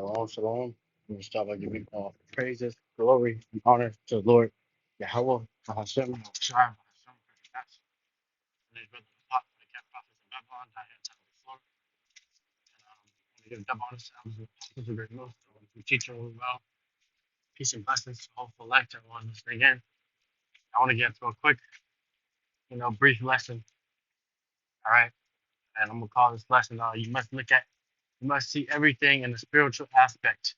Shalom, shalom. I'm going to start by giving all praises, glory, and honor to the Lord Yahweh, Hashem, Shai, Hashem, and his brother the Prophet, the camp prophets of Babylon, I had time before. And I'm going to give double honor to the apostles of great most, who teach really well. Peace and blessings to hopeful life to everyone listening in. I want to get to a quick, brief lesson, all right? And I'm going to call this lesson, you must see everything in the spiritual aspect.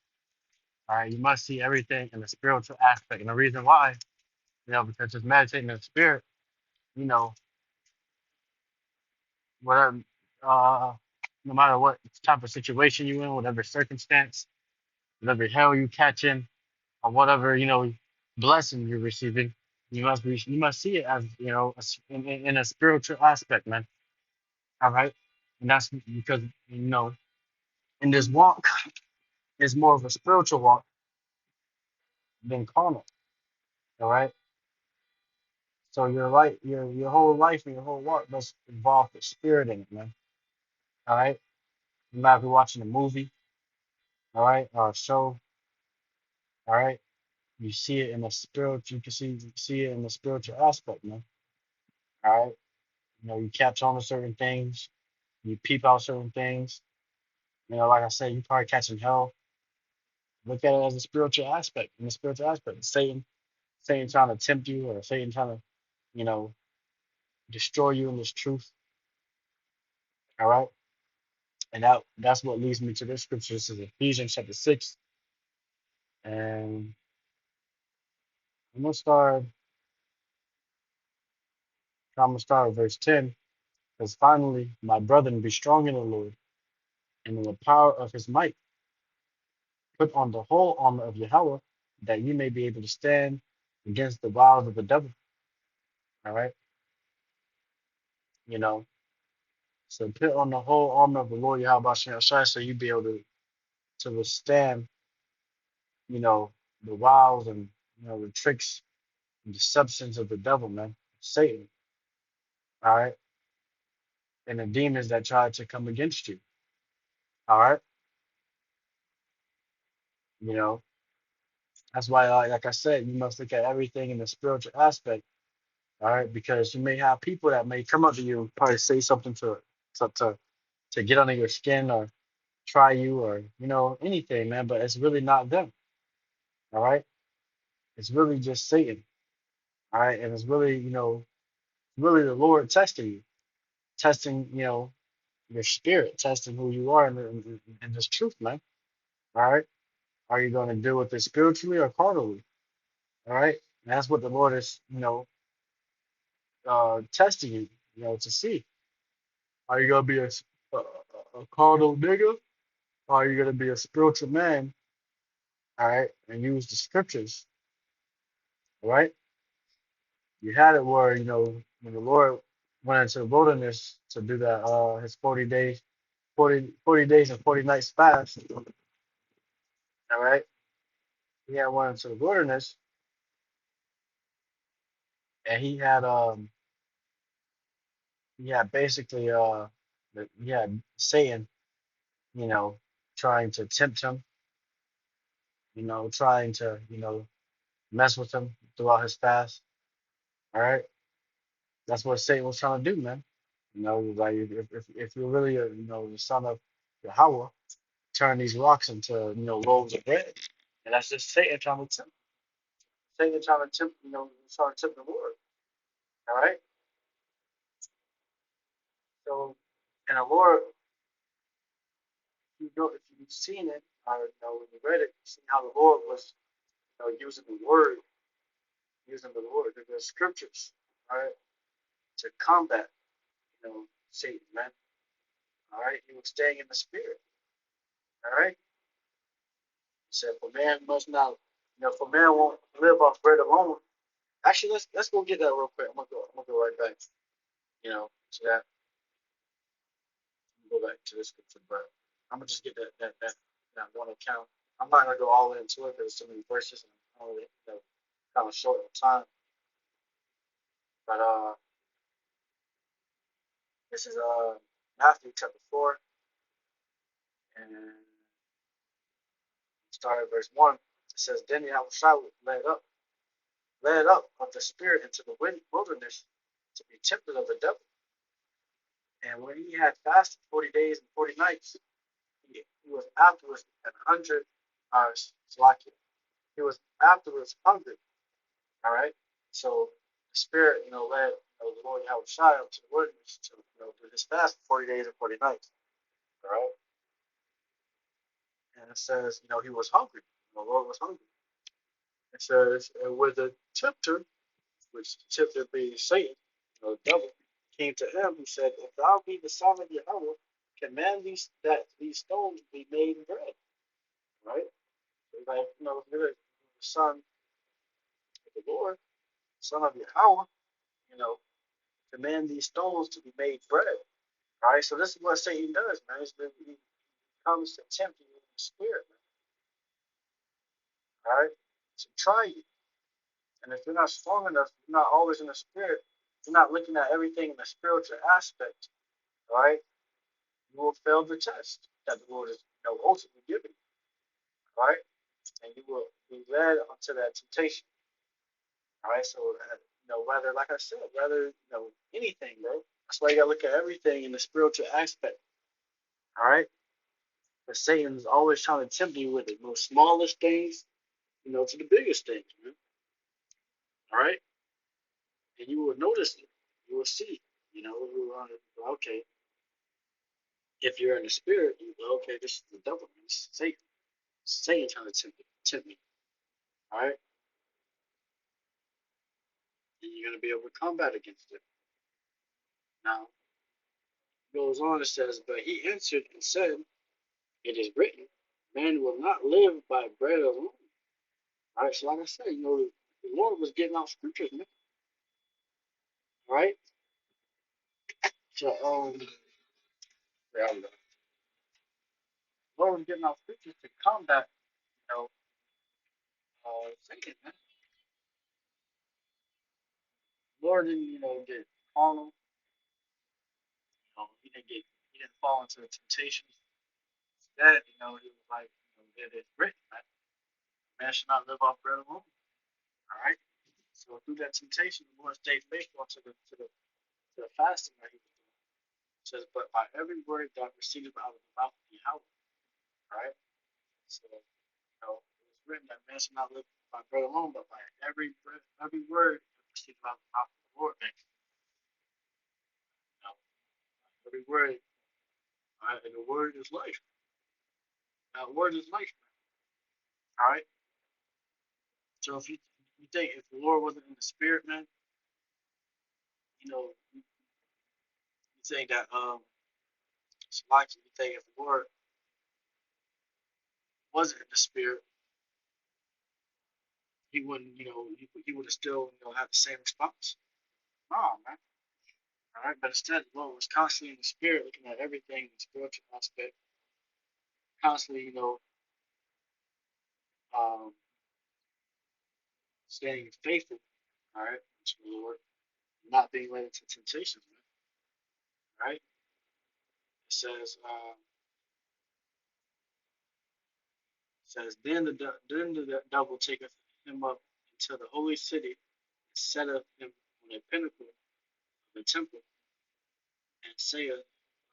All right, you must see everything in the spiritual aspect. And the reason why, because just meditating in the spirit, you know, whatever, uh, no matter what type of situation you're in, whatever circumstance, whatever hell you catch in, or whatever, blessing you're receiving, you must see it as, in a spiritual aspect, man. All right. And that's because, in this walk, it's more of a spiritual walk than carnal. All right. So your whole life and your whole walk must involve the spirit in it, man. All right. You might be watching a movie, all right, or a show, all right. You see it in the spiritual. You see it in the spiritual aspect, man. All right. You catch on to certain things. You peep out certain things. Like I said, you probably catching hell. Look at it as a spiritual aspect. In the spiritual aspect, Satan trying to tempt you, or Satan trying to, you know, destroy you in this truth. All right. And that's what leads me to this scripture. This is Ephesians chapter 6. And I'm gonna start with verse 10. Because finally, my brethren, be strong in the Lord and in the power of his might. Put on the whole armor of Yahweh, that you may be able to stand against the wiles of the devil. All right. You know, so put on the whole armor of the Lord Yahweh Bashem Yahshai, so you be able to withstand, you know, the wiles and, the tricks and deceptions of the devil, man, Satan. All right. And the demons that try to come against you. All right. You know, that's why, like I said, you must look at everything in the spiritual aspect. All right, because you may have people that may come up to you and probably say something to to get under your skin or try you, or anything, man. But it's really not them. All right, it's really just Satan. All right, and it's really really the Lord testing you, testing your spirit, testing who you are in this truth, man. All right, are you going to deal with it spiritually or carnally? All right, and that's what the Lord is testing you, to see. Are you going to be a carnal nigga? Or you're gonna be a spiritual man, all right, and use the scriptures, all right? You had it where, when the Lord went into the wilderness to do that his 40 days and 40 nights fast, all right? He had went into the wilderness and he had basically he had Satan, you know, trying to tempt him, trying to, mess with him throughout his fast. All right. That's what Satan was trying to do, man. Like if you're really the son of Yahweh, turn these rocks into loaves of bread, and that's just Satan trying to tempt. Satan trying to tempt, trying to tempt the Lord. All right. So, and the Lord, if you've seen it, or when you read it, you see how the Lord was, using the word, the scriptures, all right, to combat, Satan, man. All right. He was staying in the spirit. All right. He said, "For man must not, for man won't live off bread alone." Actually, let's go get that real quick. I'm gonna go right back. To that. Go back to this scripture, but I'm gonna just get that one account. I'm not gonna go all into it. There's so many verses, and I'm only kind of short on time. But this is Matthew chapter 4, and start at verse 1. It says, Then Yahushua led up of the spirit into the wilderness to be tempted of the devil. And when he had fasted 40 days and 40 nights, he was afterwards at 100 hours. He was afterwards hungry. All right. So the spirit, led the Lord Yahushua up to the wilderness to do his fast for 40 days and 40 nights. All right. And it says, he was hungry. The Lord was hungry. It says, and with the tempter, which the tempter being Satan, the devil, came to him, he said, If thou be the son of Yahweh, command these stones be made bread. Right? Like, if you're the son of the Lord, son of Yahweh, you know, command these stones to be made bread. Right? So this is what Satan does, man. He comes to tempt you in the spirit, man. Right? To try you. And if you're not strong enough, you're not always in the spirit, you're not looking at everything in the spiritual aspect, right? You will fail the test that the Lord is ultimately giving you, right? And you will be led onto that temptation, all right? So, whether, like I said, anything, bro. That's why you gotta look at everything in the spiritual aspect, all right? But Satan's always trying to tempt you with the most smallest things, to the biggest things, man, all right? And you will notice it. You will see, you will, okay, if you're in the spirit, you go, okay, this is the devil, man. This is Satan. Satan trying to tempt me. All right? And you're going to be able to combat against it. Now, it goes on, it says, But he answered and said, It is written, man will not live by bread alone. All right? So, like I said, the Lord was getting out scriptures, man. All right? So, yeah, the Lord was getting out scriptures to combat, Satan, man. The Lord didn't, get carnal. He didn't fall into the temptations. Instead, he was like, it is written, man. Man should not live off bread alone. All right. So through that temptation, the Lord stayed faithful to the fasting that he was doing. It says, but by every word that proceeded out of the mouth of Yahweh. All right. So it was written that man should not live by bread alone, but by every word that proceeded out of the mouth of the Lord. Man. Every word, all right, and the word is life. Now, the word is life, man. All right. So if you think if the Lord wasn't in the spirit, man, you think that it's like you think if the Lord wasn't in the spirit, he wouldn't, he would have still, had the same response. No, man. All right, but instead, the Lord was constantly in the spirit, looking at everything in the spiritual aspect, constantly, um, staying faithful, all right, to the Lord, not being led into temptations, man. All right. It says, then the devil taketh him up into the holy city and setteth him on a pinnacle of the temple and saith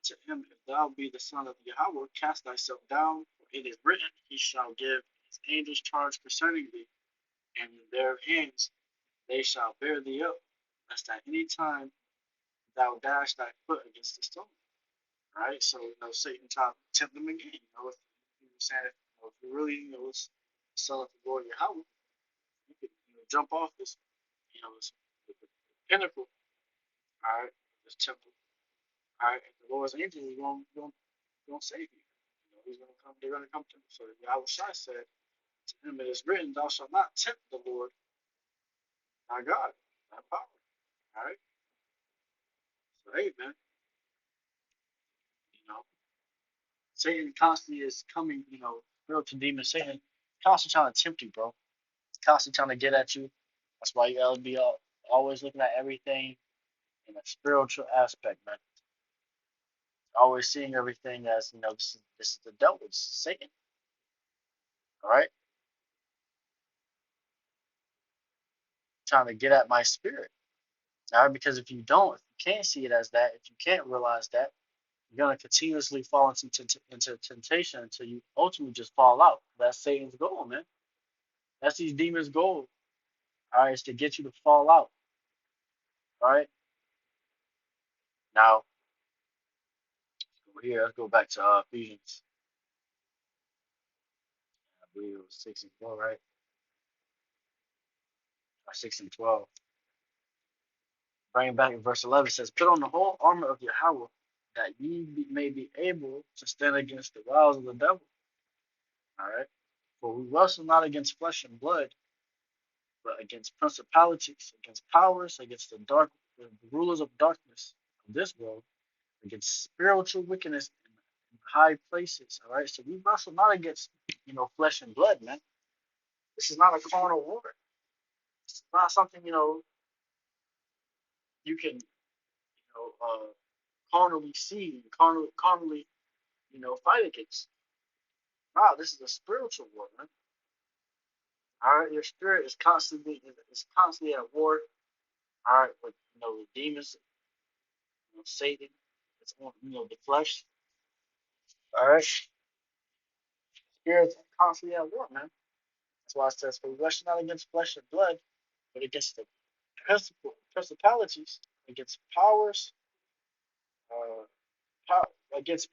to him, If thou be the son of Yahweh, cast thyself down, for it is written, He shall give his angels charge concerning thee, and in their hands they shall bear thee up, lest at any time thou dash thy foot against the stone. Right? So, Satan tried to tempt them again. If you were saying, if you really, was the son of the Lord Yahweh, you could, jump off this pinnacle, all right, this temple, all right, and the Lord's angels is going to save you. He's going to come. They're going to come to him. So Yahweh Shai said to him, "It is written, Thou shalt not tempt the Lord thy God, thy power." All right. So hey, man, you know, Satan constantly is coming. Spiritual demon Satan constantly trying to tempt you, bro. Constantly trying to get at you. That's why you gotta be always looking at everything in a spiritual aspect, man. Always seeing everything as this is the devil, it's Satan. All right, trying to get at my spirit. All right, because if you don't, if you can't see it as that, if you can't realize that, you're gonna continuously fall into temptation until you ultimately just fall out. That's Satan's goal, man. That's these demons' goal. All right, is to get you to fall out. All right. Now over here, let's go back to Ephesians. I believe it was 6 and 4, right? Or 6 and 12. Bring back in verse 11 it says, "Put on the whole armor of Yahweh, that may be able to stand against the wiles of the devil." All right. For we wrestle not against flesh and blood, but against principalities, against powers, against the rulers of darkness of this world, against spiritual wickedness in high places. All right. So we wrestle not against flesh and blood, man. This is not a carnal war. It's not something you can carnally see, carnally fight against. Wow, this is a spiritual war, man. All right, your spirit is constantly at war. All right, with the demons, Satan. It's on the flesh. All right, spirit's constantly at war, man. That's why it says, "For we wrestle not against flesh and blood, but against the principalities, against powers, uh, against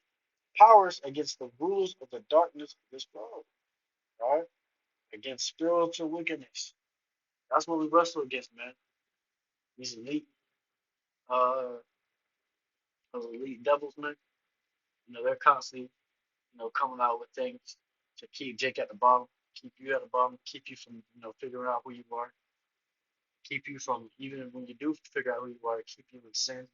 powers, against the rulers of the darkness of this world." All right, against spiritual wickedness. That's what we wrestle against, man. These uh, elite devils, man. They're constantly, coming out with things to keep Jake at the bottom, keep you at the bottom, keep you from, figuring out who you are, keep you from, even when you do figure out who you are, keep you in sin,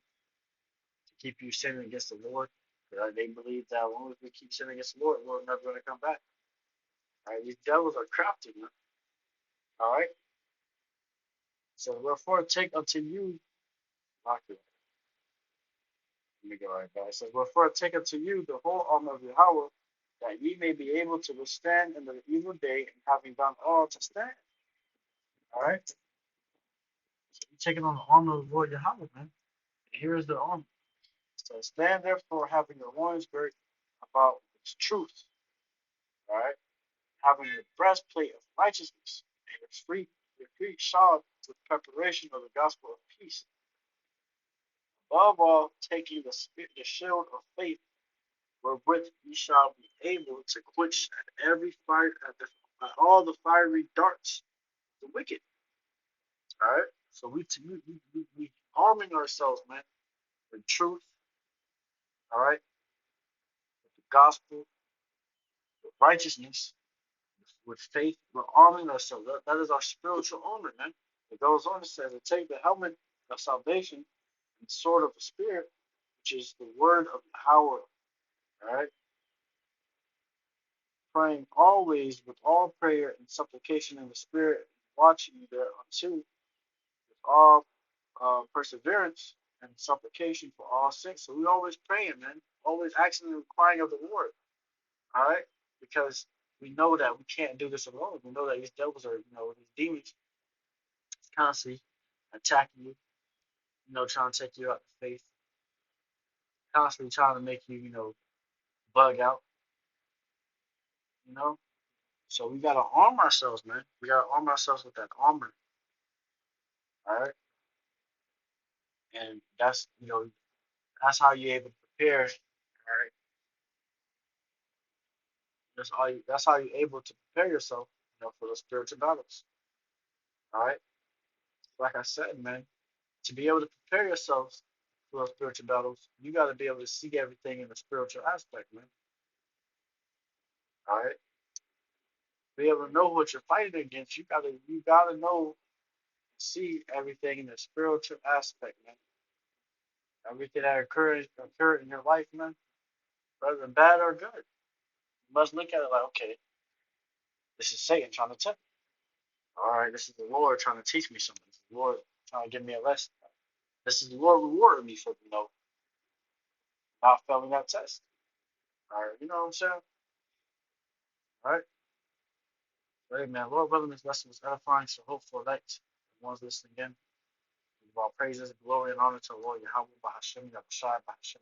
to keep you sinning against the Lord. Because they believe that as long as we keep sinning against the Lord, we're never going to come back. All right, these devils are crafty, man. All right, so wherefore take unto you, okay, let me go right back. It says, "Wherefore take unto you the whole armor of Yahweh, that ye may be able to withstand in the evil day, and having done all to stand." All right, so you're taking on the armor of the Lord Yahweh, man. And here's the armor. So stand therefore, having your loins girt about with truth. All right, having your breastplate of righteousness, and your feet shod with preparation of the gospel of peace. Above all, taking the shield of faith, wherewith ye shall be able to quench at every fire at all the fiery darts of the wicked. All right. So we arming ourselves, man, with truth. All right, with the gospel, with righteousness, with faith. We're arming ourselves. That is our spiritual armor, man. It goes on to say to take the helmet of salvation and the sword of the spirit, which is the word of power. All right, praying always with all prayer and supplication in the spirit, watching thereunto with all perseverance and supplication for all saints. So we always praying, man, always asking and inquiring of the Lord. All right, because we know that we can't do this alone. We know that these devils are, these demons constantly attacking you, trying to take you out of faith, constantly trying to make you, bug out, you know. So we gotta arm ourselves, man. We gotta arm ourselves with that armor, all right. And that's how you're able to prepare, all right. That's how you're able to prepare yourself, for the spiritual battles, all right. Like I said, man, to be able to prepare yourselves for those spiritual battles, you got to be able to see everything in the spiritual aspect, man. All right, be able to know what you're fighting against. You gotta know, see everything in the spiritual aspect, man. Everything that occurred in your life, man, whether bad or good. You must look at it like, okay, this is Satan trying to tempt me. All right, this is the Lord trying to teach me something. This is the Lord trying to give me a lesson. This is the Lord rewarding me for not failing that test. All right, you know what I'm saying? All right. But hey, man, Lord willing, this lesson was edifying. So hopeful that the ones listening in, give all praises, glory, and honor to the Lord Yahweh, Bahashem, Yahushua, Bahashem.